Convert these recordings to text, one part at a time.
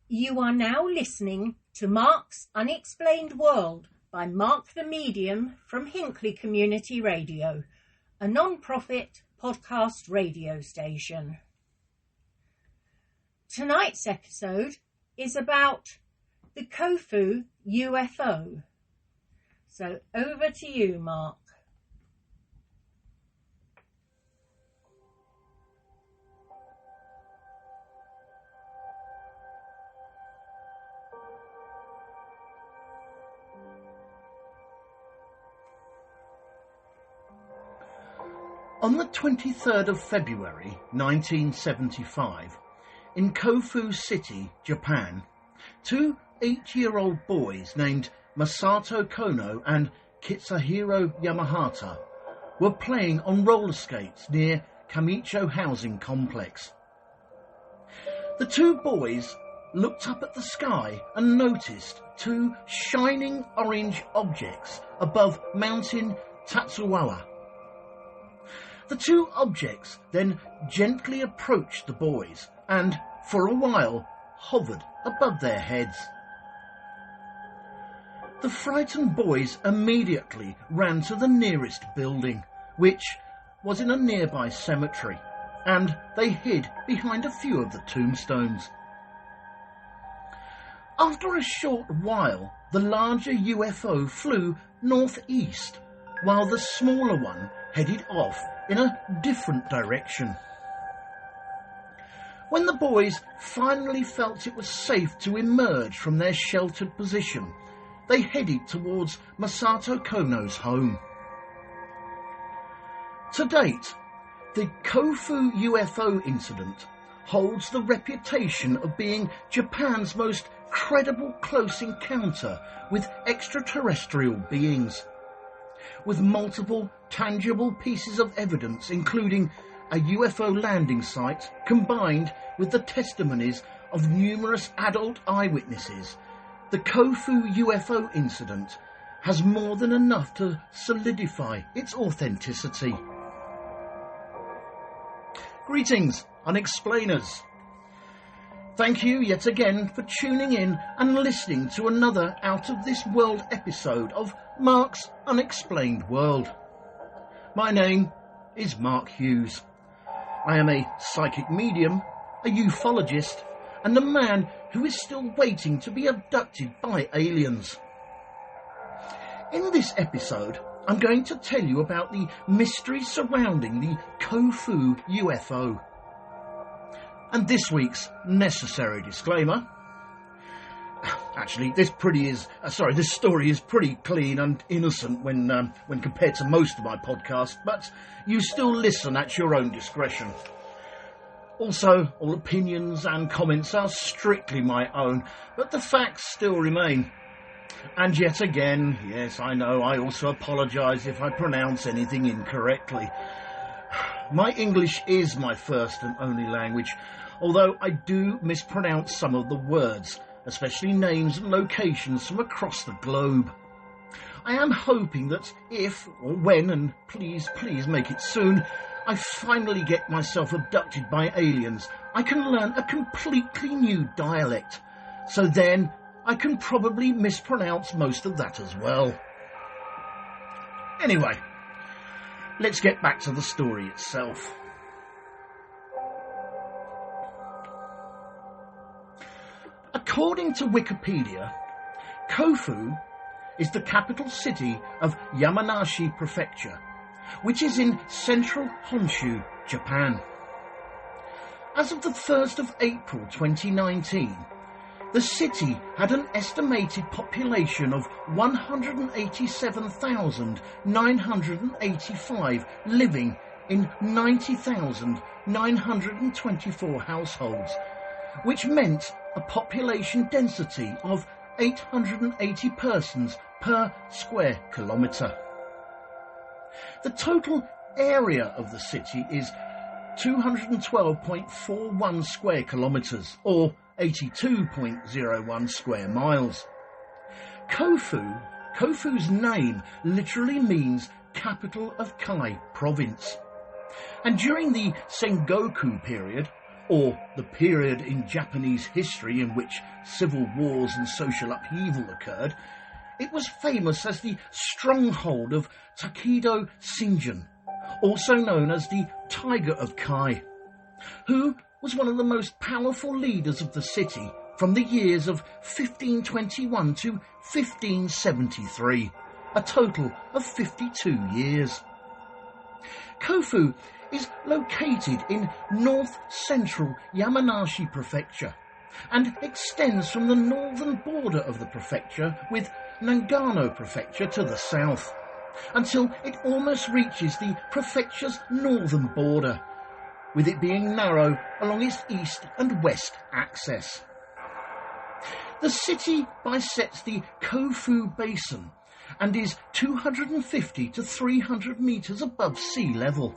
You are now listening to Mark's Unexplained World by Mark the Medium from Hinckley Community Radio, a non-profit podcast radio station. Tonight's episode is about the Kofu UFO. So over to you, Mark. On the 23rd of February 1975, in Kofu City, Japan, two 8-year-old boys named Masato Kono and Katsuhiro Yamahata were playing on roller skates near Hinode Housing Complex. The two boys looked up at the sky and noticed two shining orange objects above Mountain Tatsugawa. The two objects then gently approached the boys and, for a while, hovered above their heads. The frightened boys immediately ran to the nearest building, which was in a nearby cemetery, and they hid behind a few of the tombstones. After a short while, the larger UFO flew northeast, while the smaller one headed off in a different direction. When the boys finally felt it was safe to emerge from their sheltered position, they headed towards Masato Kono's home. To date, the Kofu UFO incident holds the reputation of being Japan's most credible close encounter with extraterrestrial beings, with multiple tangible pieces of evidence, including a UFO landing site combined with the testimonies of numerous adult eyewitnesses. The Kofu UFO incident has more than enough to solidify its authenticity. Greetings, Unexplainers. Thank you yet again for tuning in and listening to another out-of-this-world episode of Mark's Unexplained World. My name is Mark Hughes. I am a psychic medium, a ufologist, and a man who is still waiting to be abducted by aliens. In this episode, I'm going to tell you about the mystery surrounding the Kofu UFO. And this week's necessary disclaimer. Actually, this story is pretty clean and innocent when compared to most of my podcasts, but you still listen at your own discretion. Also, all opinions and comments are strictly my own, but the facts still remain. And yet again, yes, I know, I also apologise if I pronounce anything incorrectly. My English is my first and only language, although I do mispronounce some of the words, especially names and locations from across the globe. I am hoping that if, or when, and please make it soon, I finally get myself abducted by aliens, I can learn a completely new dialect, so then I can probably mispronounce most of that as well. Anyway, let's get back to the story itself. According to Wikipedia, Kofu is the capital city of Yamanashi Prefecture, which is in central Honshu, Japan. As of the 1st of April 2019, the city had an estimated population of 187,985 living in 90,924 households, which meant a population density of 880 persons per square kilometre. The total area of the city is 212.41 square kilometres, or 82.01 square miles. Kofu's name literally means capital of Kai province. And during the Sengoku period, or the period in Japanese history in which civil wars and social upheaval occurred, it was famous as the stronghold of Takedo Shinjin, also known as the Tiger of Kai, who was one of the most powerful leaders of the city from the years of 1521 to 1573, a total of 52 years. Kofu is located in north-central Yamanashi Prefecture and extends from the northern border of the prefecture with Nagano Prefecture to the south, until it almost reaches the prefecture's northern border, with it being narrow along its east and west axis. The city bisects the Kofu Basin and is 250 to 300 metres above sea level.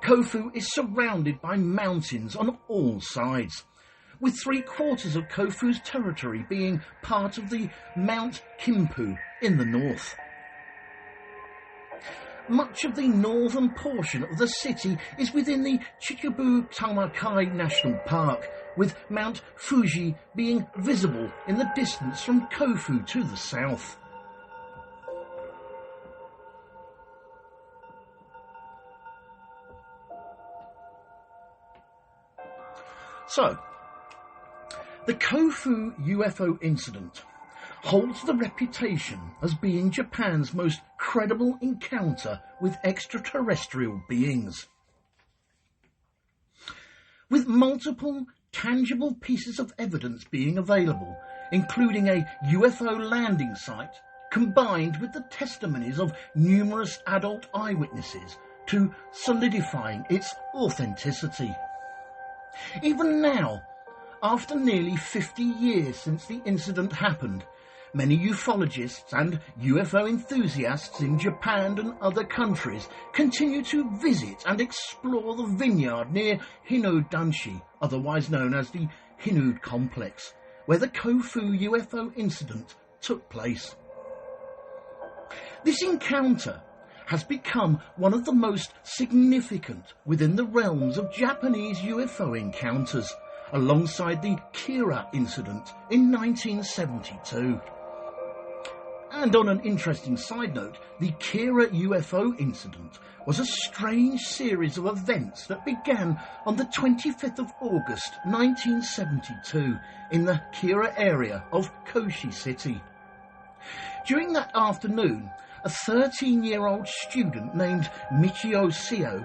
Kofu is surrounded by mountains on all sides, with 3/4 of Kofu's territory being part of the Mount Kimpu in the north. Much of the northern portion of the city is within the Chichibu Tamakai National Park, with Mount Fuji being visible in the distance from Kofu to the south. So, the Kofu UFO incident holds the reputation as being Japan's most credible encounter with extraterrestrial beings. With multiple tangible pieces of evidence being available, including a UFO landing site, combined with the testimonies of numerous adult eyewitnesses to solidifying its authenticity. Even now, after nearly 50 years since the incident happened, many ufologists and UFO enthusiasts in Japan and other countries continue to visit and explore the vineyard near Hinode, otherwise known as the Hinode Complex, where the Kofu UFO incident took place. This encounter has become one of the most significant within the realms of Japanese UFO encounters, alongside the Kira incident in 1972. And on an interesting side note, the Kira UFO incident was a strange series of events that began on the 25th of August 1972 in the Kira area of Kofu City. During that afternoon, a 13-year-old student named Michio Seo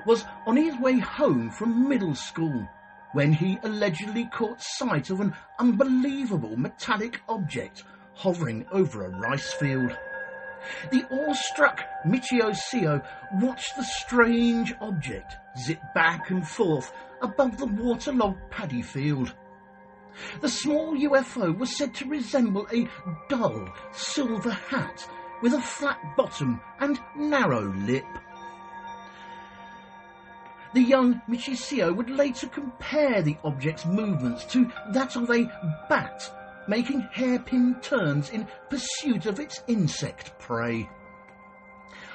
was on his way home from middle school when he allegedly caught sight of an unbelievable metallic object hovering over a rice field. The awestruck Michio Seo watched the strange object zip back and forth above the waterlogged paddy field. The small UFO was said to resemble a dull silver hat with a flat bottom and narrow lip. The young Michio would later compare the object's movements to that of a bat, making hairpin turns in pursuit of its insect prey.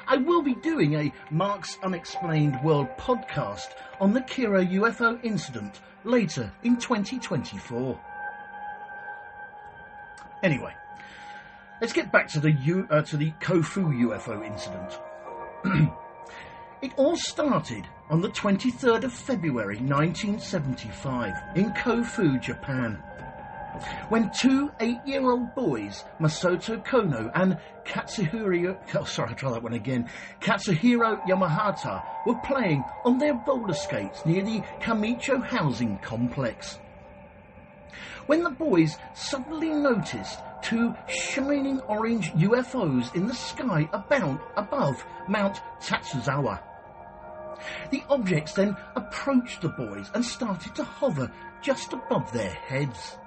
I will be doing a Mark's Unexplained World podcast on the Kira UFO incident later in 2024. Anyway, let's get back to the Kofu UFO incident. It all started on the 23rd of February 1975 in Kofu, Japan, when two 8-year-old boys, Masato Kono and Katsuhiro Yamahata, were playing on their roller skates near the Kamimachi housing complex, when the boys suddenly noticed two shining orange UFOs in the sky above Mount Tatsuzawa. The objects then approached the boys and started to hover just above their heads.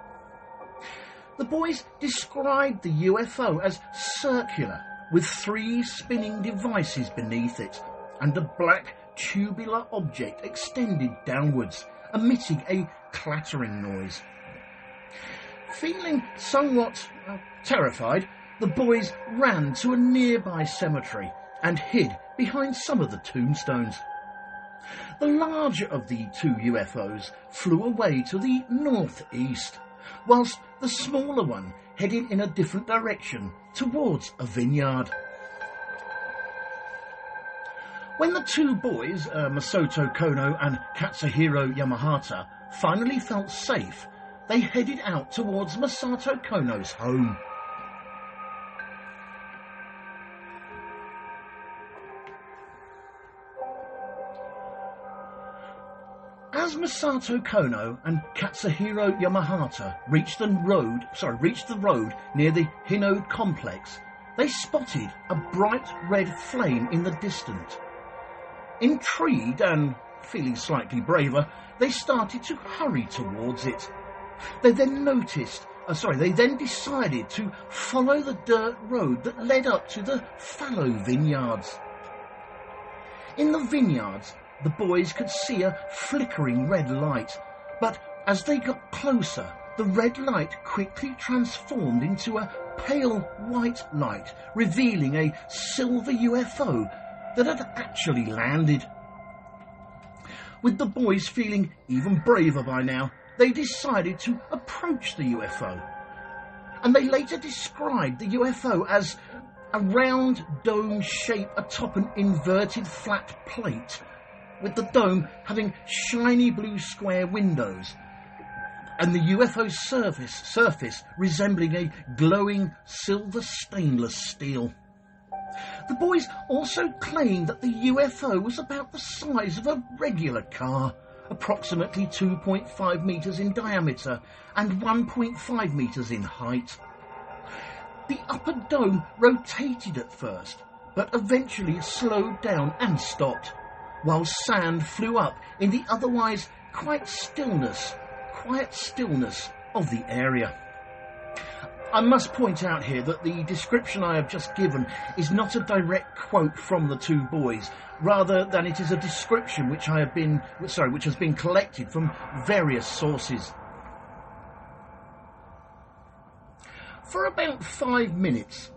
The boys described the UFO as circular, with 3 spinning devices beneath it, and the black tubular object extended downwards, emitting a clattering noise. Feeling somewhat terrified, the boys ran to a nearby cemetery and hid behind some of the tombstones. The larger of the two UFOs flew away to the northeast, whilst the smaller one headed in a different direction towards a vineyard. When the two boys, Masato Kono and Katsuhiro Yamahata, finally felt safe, they headed out towards Masato Kono's home. As Masato Kono and Katsuhiro Yamahata reached the road near the Hinode complex, they spotted a bright red flame in the distance. Intrigued and feeling slightly braver, they started to hurry towards it. They then decided to follow the dirt road that led up to the fallow vineyards. In the vineyards, the boys could see a flickering red light, but as they got closer, the red light quickly transformed into a pale white light, revealing a silver UFO that had actually landed. With the boys feeling even braver by now, they decided to approach the UFO, and they later described the UFO as a round dome shape atop an inverted flat plate, with the dome having shiny blue square windows, and the UFO's surface resembling a glowing silver stainless steel. The boys also claimed that the UFO was about the size of a regular car, approximately 2.5 metres in diameter and 1.5 metres in height. The upper dome rotated at first, but eventually slowed down and stopped, while sand flew up in the otherwise quiet stillness of the area. I must point out here that the description I have just given is not a direct quote from the two boys, rather than it is a description which has been collected from various sources. For about 5 minutes,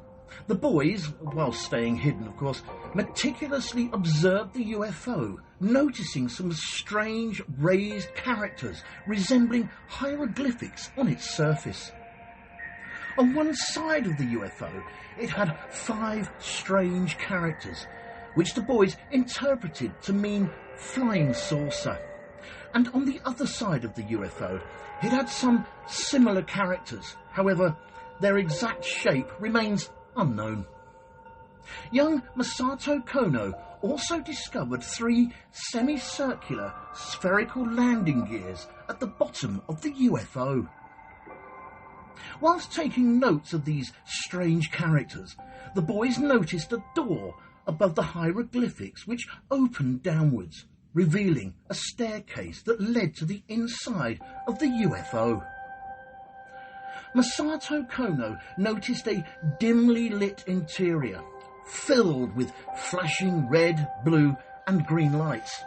the boys, while staying hidden of course, meticulously observed the UFO, noticing some strange raised characters resembling hieroglyphics on its surface. On one side of the UFO, it had 5 strange characters, which the boys interpreted to mean flying saucer. And on the other side of the UFO, it had some similar characters. However, their exact shape remains unknown. Young Masato Kono also discovered 3 semicircular spherical landing gears at the bottom of the UFO. Whilst taking notes of these strange characters, the boys noticed a door above the hieroglyphics which opened downwards, revealing a staircase that led to the inside of the UFO. Masato Kono noticed a dimly lit interior, filled with flashing red, blue and green lights.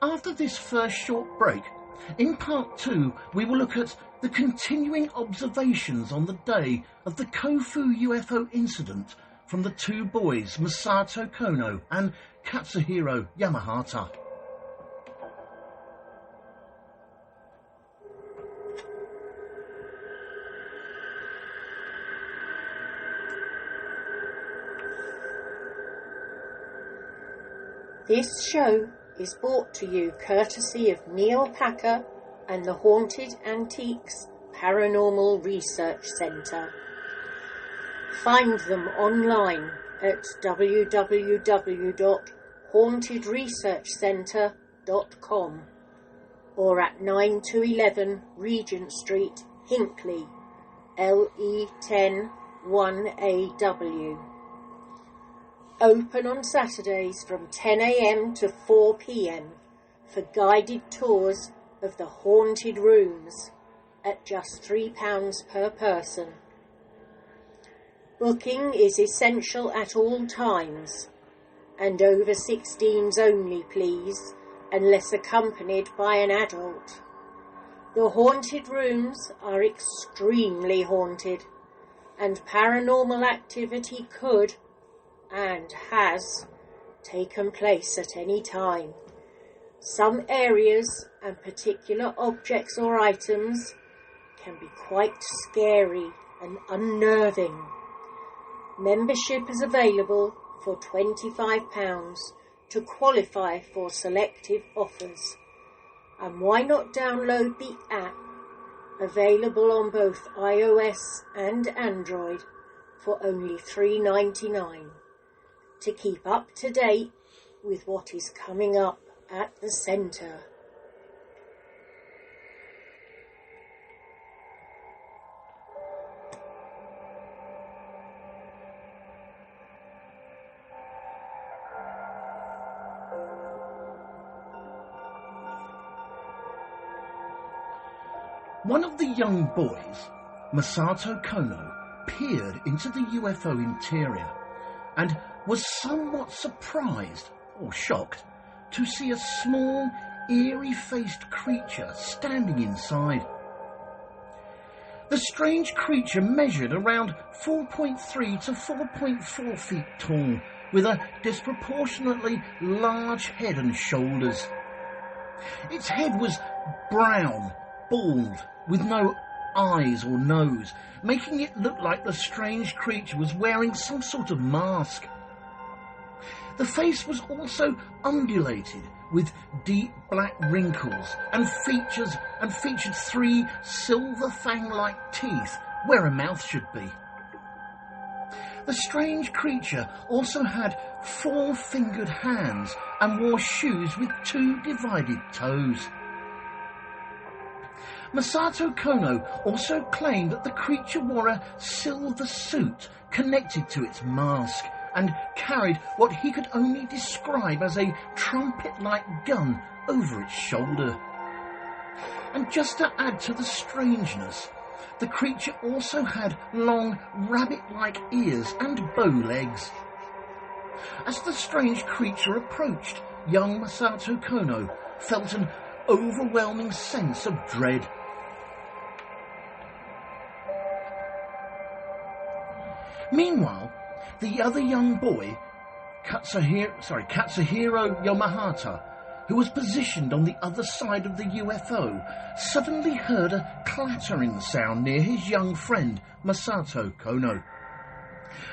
After this first short break, in part 2 we will look at the continuing observations on the day of the Kofu UFO incident from the two boys Masato Kono and Katsuhiro Yamahata. This show is brought to you courtesy of Neil Packer and the Haunted Antiques Paranormal Research Centre. Find them online at www.hauntedresearchcentre.com or at 9 to 11 Regent Street, Hinckley, LE10 1AW. Open on Saturdays from 10 a.m. to 4 p.m. for guided tours of the haunted rooms at just £3 per person. Booking is essential at all times, and over 16s only please, unless accompanied by an adult. The haunted rooms are extremely haunted, and paranormal activity could, and has, taken place at any time. Some areas and particular objects or items can be quite scary and unnerving. Membership is available for £25 to qualify for selective offers. And why not download the app, available on both iOS and Android, for only $3.99, to keep up to date with what is coming up at the centre. One of the young boys, Masato Kono, peered into the UFO interior and was somewhat surprised, or shocked, to see a small, eerie-faced creature standing inside. The strange creature measured around 4.3 to 4.4 feet tall, with a disproportionately large head and shoulders. Its head was brown, bald, with no eyes or nose, making it look like the strange creature was wearing some sort of mask. The face was also undulated, with deep black wrinkles, and featured 3 silver fang-like teeth where a mouth should be. The strange creature also had 4-fingered hands and wore shoes with 2 divided toes. Masato Kono also claimed that the creature wore a silver suit connected to its mask and carried what he could only describe as a trumpet-like gun over its shoulder. And just to add to the strangeness, the creature also had long rabbit-like ears and bow legs. As the strange creature approached, young Masato Kono felt an overwhelming sense of dread. Meanwhile, the other young boy, Katsuhiro Yamahata, who was positioned on the other side of the UFO, suddenly heard a clattering sound near his young friend, Masato Kono.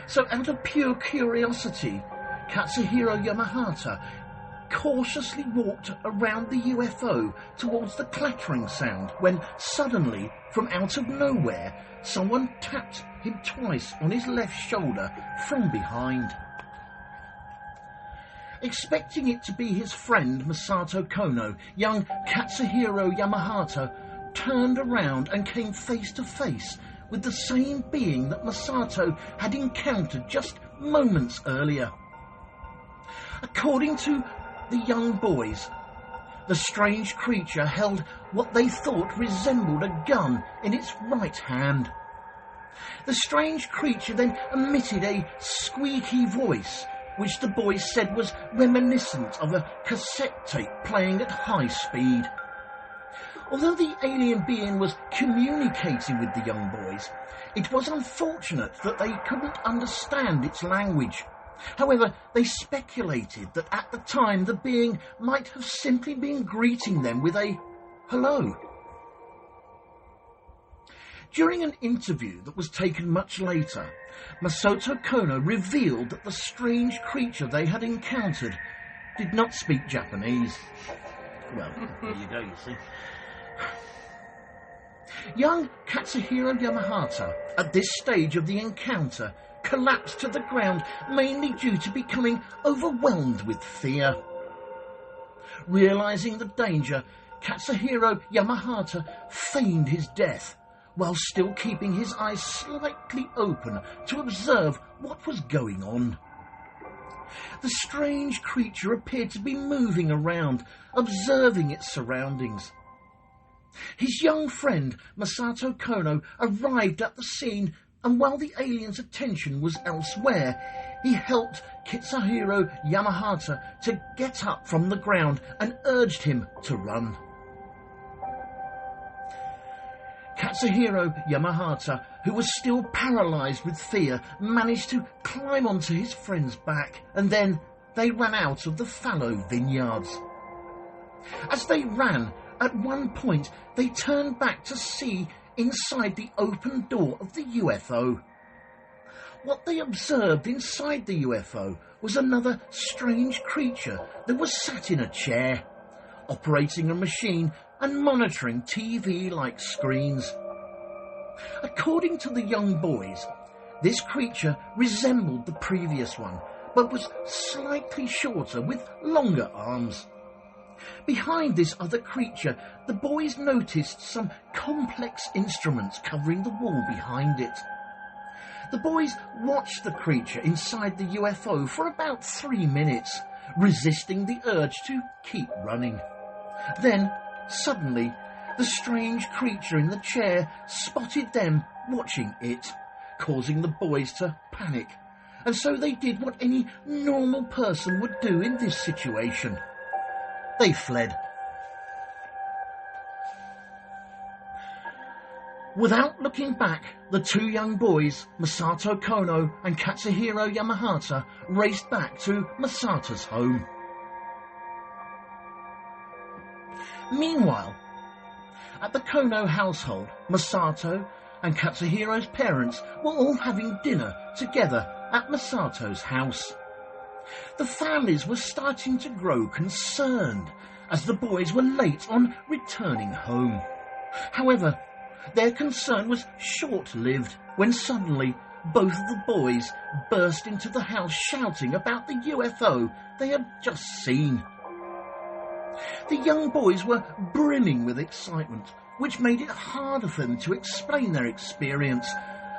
So out of pure curiosity, Katsuhiro Yamahata cautiously walked around the UFO towards the clattering sound when suddenly, from out of nowhere, someone tapped him twice on his left shoulder from behind. Expecting it to be his friend Masato Kono, young Katsuhiro Yamahata turned around and came face to face with the same being that Masato had encountered just moments earlier. According to the young boys, the strange creature held what they thought resembled a gun in its right hand. The strange creature then emitted a squeaky voice, which the boys said was reminiscent of a cassette tape playing at high speed. Although the alien being was communicating with the young boys, it was unfortunate that they couldn't understand its language. However, they speculated that at the time the being might have simply been greeting them with a hello. During an interview that was taken much later, Masato Kono revealed that the strange creature they had encountered did not speak Japanese. Well, there you go, you see. Young Katsuhiro Yamahata, at this stage of the encounter, collapsed to the ground mainly due to becoming overwhelmed with fear. Realizing the danger, Katsuhiro Yamahata feigned his death, while still keeping his eyes slightly open to observe what was going on. The strange creature appeared to be moving around, observing its surroundings. His young friend, Masato Kono, arrived at the scene, and while the alien's attention was elsewhere, he helped Katsuhiro Yamahata to get up from the ground and urged him to run. Katsuhiro Yamahata, who was still paralysed with fear, managed to climb onto his friend's back, and then they ran out of the fallow vineyards. As they ran, at one point they turned back to see inside the open door of the UFO. What they observed inside the UFO was another strange creature that was sat in a chair, operating a machine and monitoring TV-like screens. According to the young boys, this creature resembled the previous one, but was slightly shorter with longer arms. Behind this other creature, the boys noticed some complex instruments covering the wall behind it. The boys watched the creature inside the UFO for about 3 minutes, resisting the urge to keep running. Then, suddenly, the strange creature in the chair spotted them watching it, causing the boys to panic, and so they did what any normal person would do in this situation. They fled. Without looking back, the two young boys, Masato Kono and Katsuhiro Yamahata, raced back to Masato's home. Meanwhile, at the Kono household, Masato and Katsuhiro's parents were all having dinner together at Masato's house. The families were starting to grow concerned as the boys were late on returning home. However, their concern was short-lived when suddenly both of the boys burst into the house shouting about the UFO they had just seen. The young boys were brimming with excitement, which made it harder for them to explain their experience,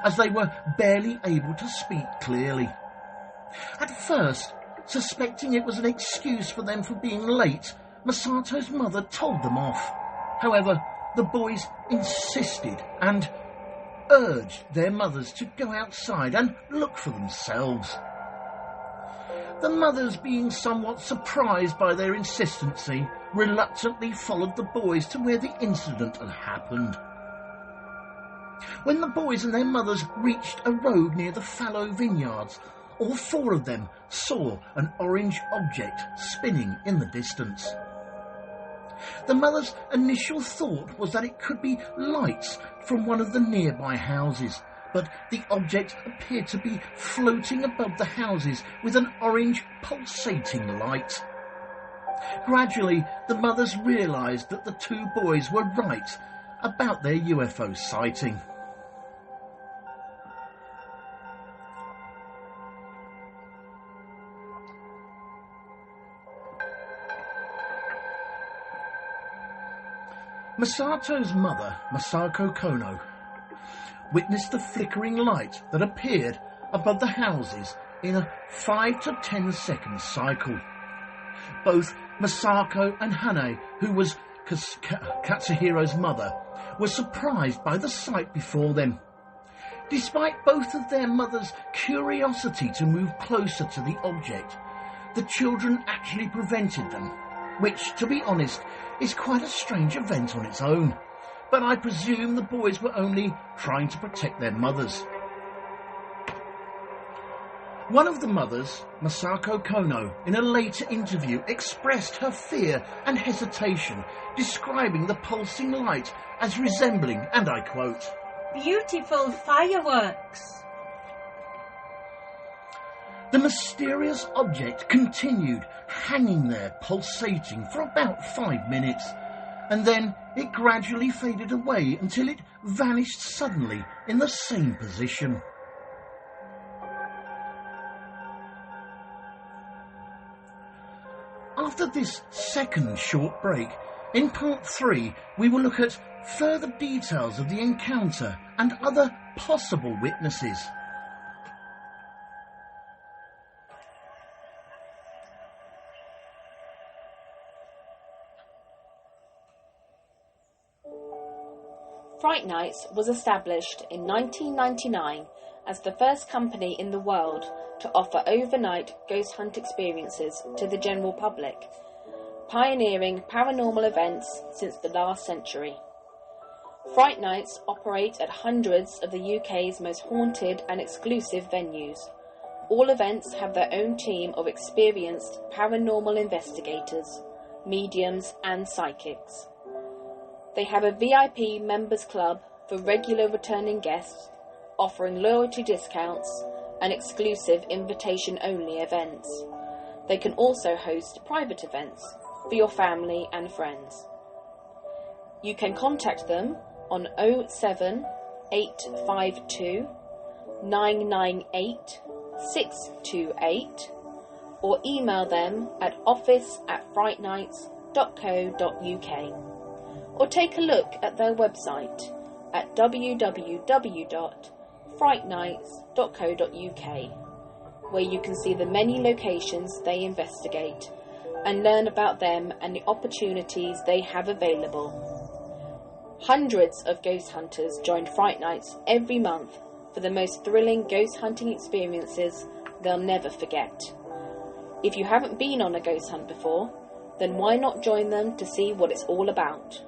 as they were barely able to speak clearly. At first, suspecting it was an excuse for them for being late, Masato's mother told them off. However, the boys insisted and urged their mothers to go outside and look for themselves. The mothers, being somewhat surprised by their insistency, reluctantly followed the boys to where the incident had happened. When the boys and their mothers reached a road near the fallow vineyards, all four of them saw an orange object spinning in the distance. The mother's initial thought was that it could be lights from one of the nearby houses, but the object appeared to be floating above the houses with an orange pulsating light. Gradually, the mothers realised that the two boys were right about their UFO sighting. Masato's mother, Masako Kono, witnessed the flickering light that appeared above the houses in a 5 to 10 second cycle. Both Masako and Hane, who was Katsuhiro's mother, were surprised by the sight before them. Despite both of their mothers' curiosity to move closer to the object, the children actually prevented them, which, to be honest, is quite a strange event on its own. But I presume the boys were only trying to protect their mothers. One of the mothers, Masako Kono, in a later interview expressed her fear and hesitation, describing the pulsing light as resembling, and I quote, "Beautiful fireworks." The mysterious object continued hanging there, pulsating for about 5 minutes, and then it gradually faded away until it vanished suddenly in the same position. After this second short break, in part 3, we will look at further details of the encounter and other possible witnesses. Fright Nights was established in 1999 as the first company in the world to offer overnight ghost hunt experiences to the general public, pioneering paranormal events since the last century. Fright Nights operate at hundreds of the UK's most haunted and exclusive venues. All events have their own team of experienced paranormal investigators, mediums and psychics. They have a VIP members club for regular returning guests, offering loyalty discounts and exclusive invitation-only events. They can also host private events for your family and friends. You can contact them on 07852 998 628 or email them at office@frightnights.co.uk or take a look at their website at www.frightnights.co.uk, where you can see the many locations they investigate and learn about them and the opportunities they have available. Hundreds of ghost hunters join Fright Nights every month for the most thrilling ghost hunting experiences they'll never forget. If you haven't been on a ghost hunt before, then why not join them to see what it's all about?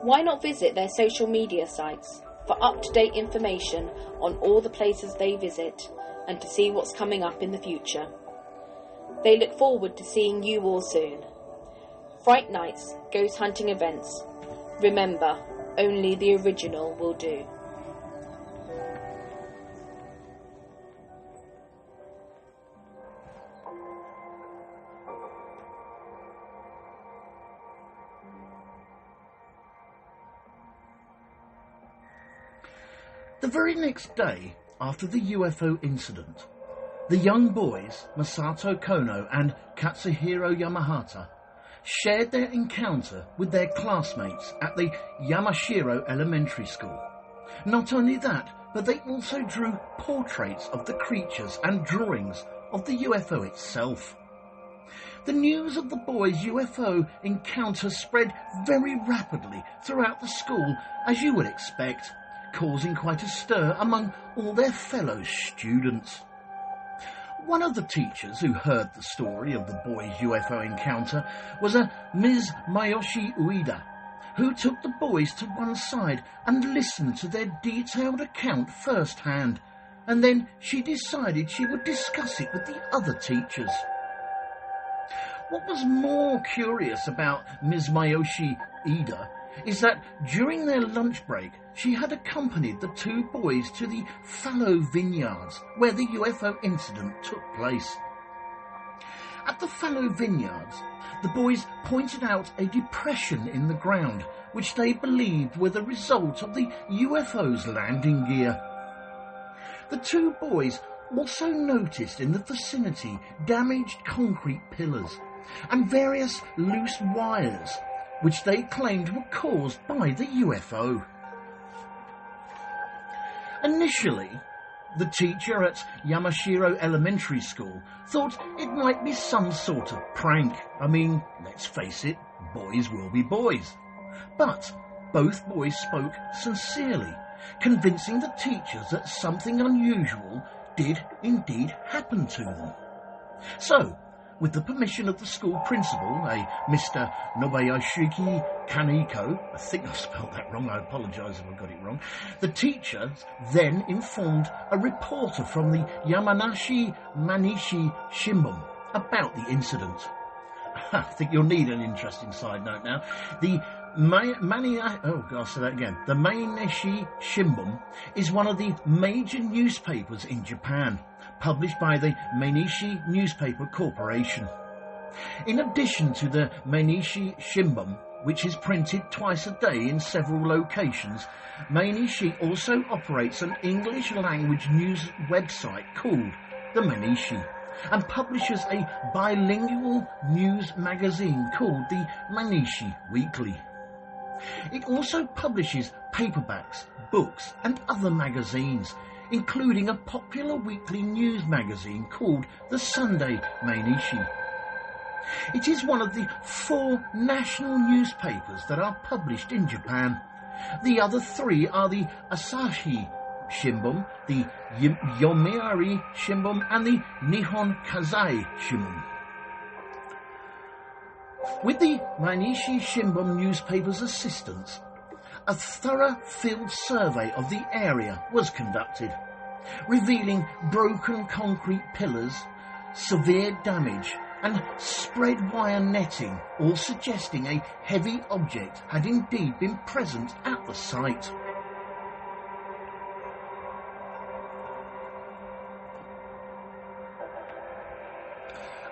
Why not visit their social media sites for up-to-date information on all the places they visit and to see what's coming up in the future? They look forward to seeing you all soon. Fright Nights Ghost Hunting Events. Remember, only the original will do. The very next day after the UFO incident, the young boys, Masato Kono and Katsuhiro Yamahata, shared their encounter with their classmates at the Yamashiro Elementary School. Not only that, but they also drew portraits of the creatures and drawings of the UFO itself. The news of the boys' UFO encounter spread very rapidly throughout the school, as you would expect, causing quite a stir among all their fellow students. One of the teachers who heard the story of the boys' UFO encounter was a Ms. Mayoshi Ueda, who took the boys to one side and listened to their detailed account firsthand, and then she decided she would discuss it with the other teachers. What was more curious about Ms. Mayoshi Ueda is that during their lunch break, she had accompanied the two boys to the fallow vineyards where the UFO incident took place. At the fallow vineyards, the boys pointed out a depression in the ground, which they believed were the result of the UFO's landing gear. The two boys also noticed in the vicinity damaged concrete pillars and various loose wires, which they claimed were caused by the UFO. Initially, the teacher at Yamashiro Elementary School thought it might be some sort of prank. I mean, let's face it, boys will be boys. But both boys spoke sincerely, convincing the teachers that something unusual did indeed happen to them. So, with the permission of the school principal, a Mr. Nobuyoshi Kaneko, I think I spelled that wrong, I apologise if I got it wrong, the teachers then informed a reporter from the Yamanashi Mainichi Shimbun about the incident. I think you'll need an interesting side note now. The The Mainichi Shimbun is one of the major newspapers in Japan, published by the Mainichi Newspaper Corporation. In addition to the Mainichi Shimbun, which is printed twice a day in several locations, Mainichi also operates an English language news website called the Mainichi, and publishes a bilingual news magazine called the Mainichi Weekly. It also publishes paperbacks, books and other magazines, including a popular weekly news magazine called the Sunday Mainichi. It is one of the 4 national newspapers that are published in Japan. The other 3 are the Asahi Shimbun, the Yomiuri Shimbun and the Nihon Kazai Shimbun. With the Mainichi Shimbun newspaper's assistance, a thorough field survey of the area was conducted, revealing broken concrete pillars, severe damage and spread wire netting, all suggesting a heavy object had indeed been present at the site.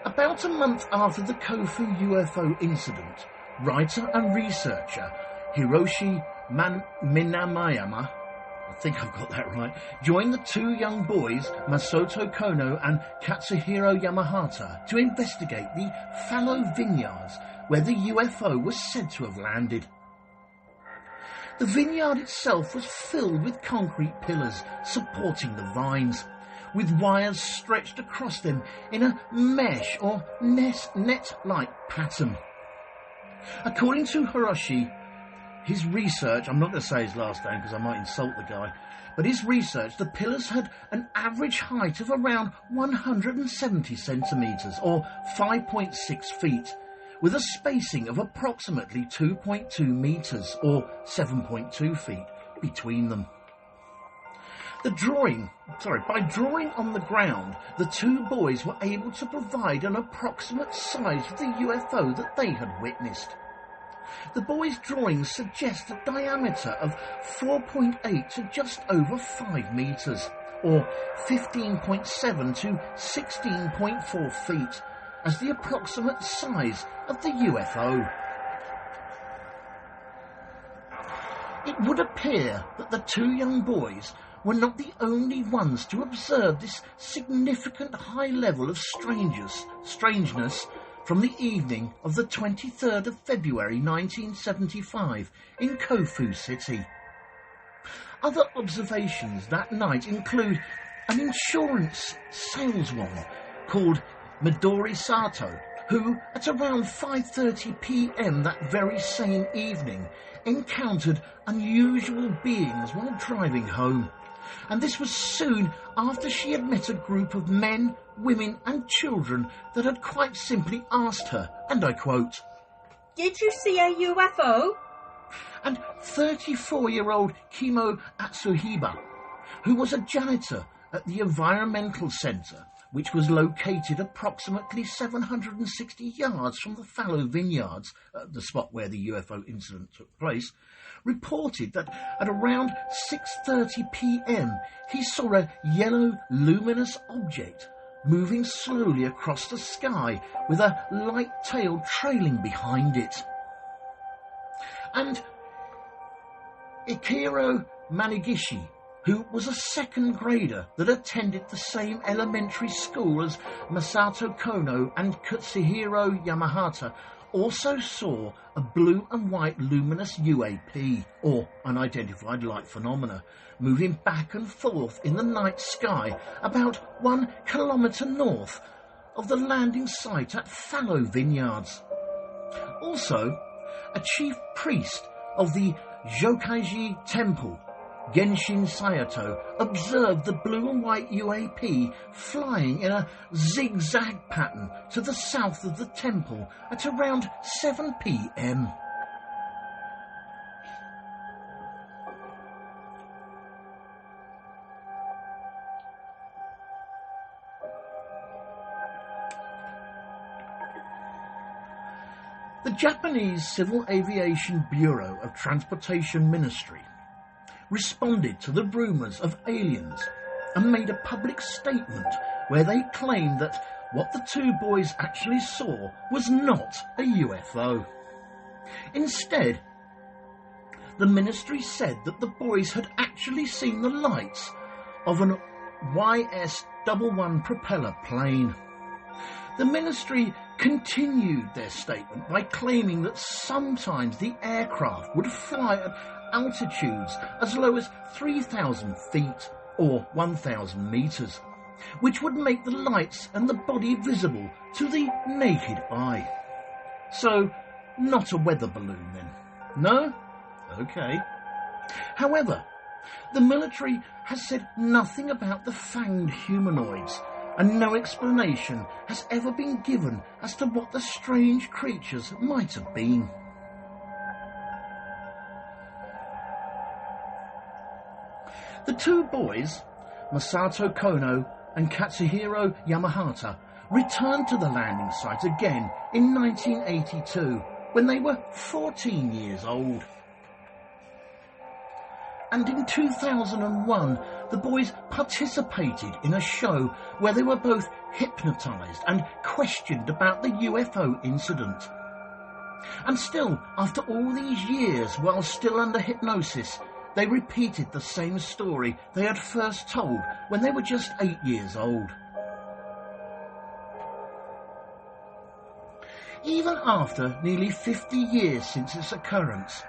About a month after the Kofu UFO incident, writer and researcher Hiroshi Minamayama, I think I've got that right, joined the two young boys, Masato Kono and Katsuhiro Yamahata, to investigate the fallow vineyards where the UFO was said to have landed. The vineyard itself was filled with concrete pillars supporting the vines, with wires stretched across them in a mesh or net-like pattern. According to Hiroshi, his research, I'm not going to say his last name because I might insult the guy, but his research, the pillars had an average height of around 170 centimetres or 5.6 feet, with a spacing of approximately 2.2 metres or 7.2 feet between them. By drawing on the ground, the two boys were able to provide an approximate size of the UFO that they had witnessed. The boys' drawings suggest a diameter of 4.8 to just over 5 metres, or 15.7 to 16.4 feet, as the approximate size of the UFO. It would appear that the two young boys were not the only ones to observe this significant high level of strangeness from the evening of the 23rd of February 1975 in Kofu City. Other observations that night include an insurance saleswoman called Midori Sato, who at around 5:30 p.m. that very same evening encountered unusual beings while driving home. And this was soon after she had met a group of men, women and children that had quite simply asked her, and I quote, "Did you see a UFO?" And 34-year-old Kimo Atsuhiba, who was a janitor at the Environmental Centre, which was located approximately 760 yards from the fallow vineyards, the spot where the UFO incident took place, reported that at around 6:30 p.m. he saw a yellow luminous object moving slowly across the sky with a light tail trailing behind it. And Ikiro Manigishi, who was a second grader that attended the same elementary school as Masato Kono and Katsuhiro Yamahata, also saw a blue and white luminous UAP, or unidentified light phenomena, moving back and forth in the night sky about 1 kilometre north of the landing site at Fallow Vineyards. Also, a chief priest of the Jokaiji Temple, Genshin Sayato, observed the blue and white UAP flying in a zigzag pattern to the south of the temple at around 7 p.m. The Japanese Civil Aviation Bureau of Transportation Ministry responded to the rumours of aliens and made a public statement where they claimed that what the two boys actually saw was not a UFO. Instead, the ministry said that the boys had actually seen the lights of an YS-11 propeller plane. The ministry continued their statement by claiming that sometimes the aircraft would fly at altitudes as low as 3,000 feet or 1,000 metres, which would make the lights and the body visible to the naked eye. So, not a weather balloon then? No? Okay. However, the military has said nothing about the fanged humanoids, and no explanation has ever been given as to what the strange creatures might have been. The two boys, Masato Kono and Katsuhiro Yamahata, returned to the landing site again in 1982 when they were 14 years old. And in 2001, the boys participated in a show where they were both hypnotised and questioned about the UFO incident. And still, after all these years, while still under hypnosis, they repeated the same story they had first told when they were just 8 years old. Even after nearly 50 years since its occurrence,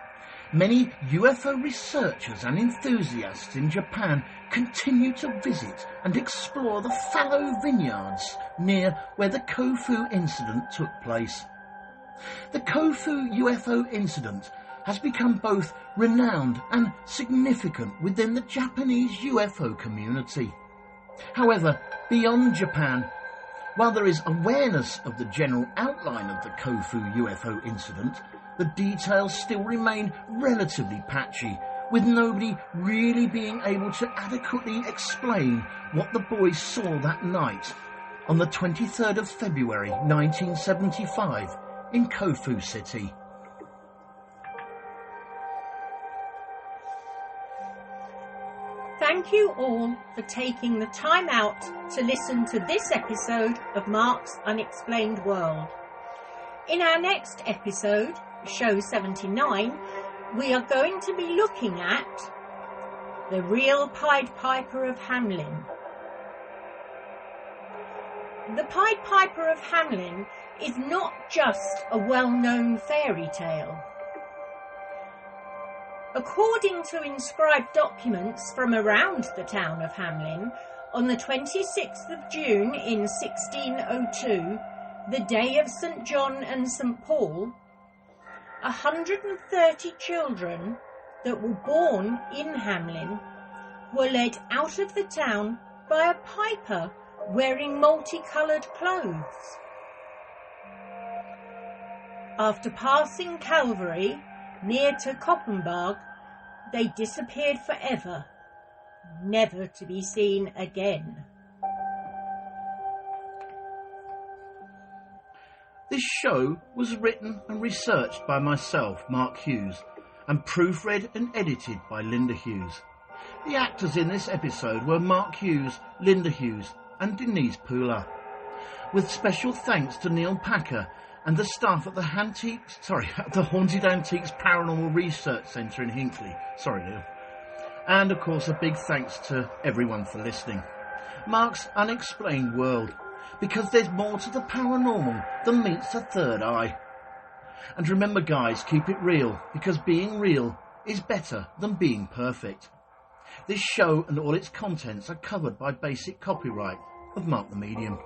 many UFO researchers and enthusiasts in Japan continue to visit and explore the fallow vineyards near where the Kofu incident took place. The Kofu UFO incident has become both renowned and significant within the Japanese UFO community. However, beyond Japan, while there is awareness of the general outline of the Kofu UFO incident, the details still remain relatively patchy, with nobody really being able to adequately explain what the boys saw that night on the 23rd of February 1975 in Kofu City. Thank you all for taking the time out to listen to this episode of Mark's Unexplained World. In our next episode, show 79, we are going to be looking at the real Pied Piper of Hamelin. The Pied Piper of Hamelin is not just a well-known fairy tale. According to inscribed documents from around the town of Hamelin, on the 26th of June in 1602, the day of St. John and St. Paul, 130 children that were born in Hamelin were led out of the town by a piper wearing multicoloured clothes. After passing Calvary, near to Koppenberg, they disappeared forever, never to be seen again. This show was written and researched by myself, Mark Hughes, and proofread and edited by Linda Hughes. The actors in this episode were Mark Hughes, Linda Hughes and Denise Poolar, with special thanks to Neil Packer and the staff at the Haunted Antiques Paranormal Research Centre in Hinckley. Sorry, Neil. And, of course, a big thanks to everyone for listening. Mark's Unexplained World, because there's more to the paranormal than meets a third eye. And remember, guys, keep it real, because being real is better than being perfect. This show and all its contents are covered by basic copyright of Mark the Medium.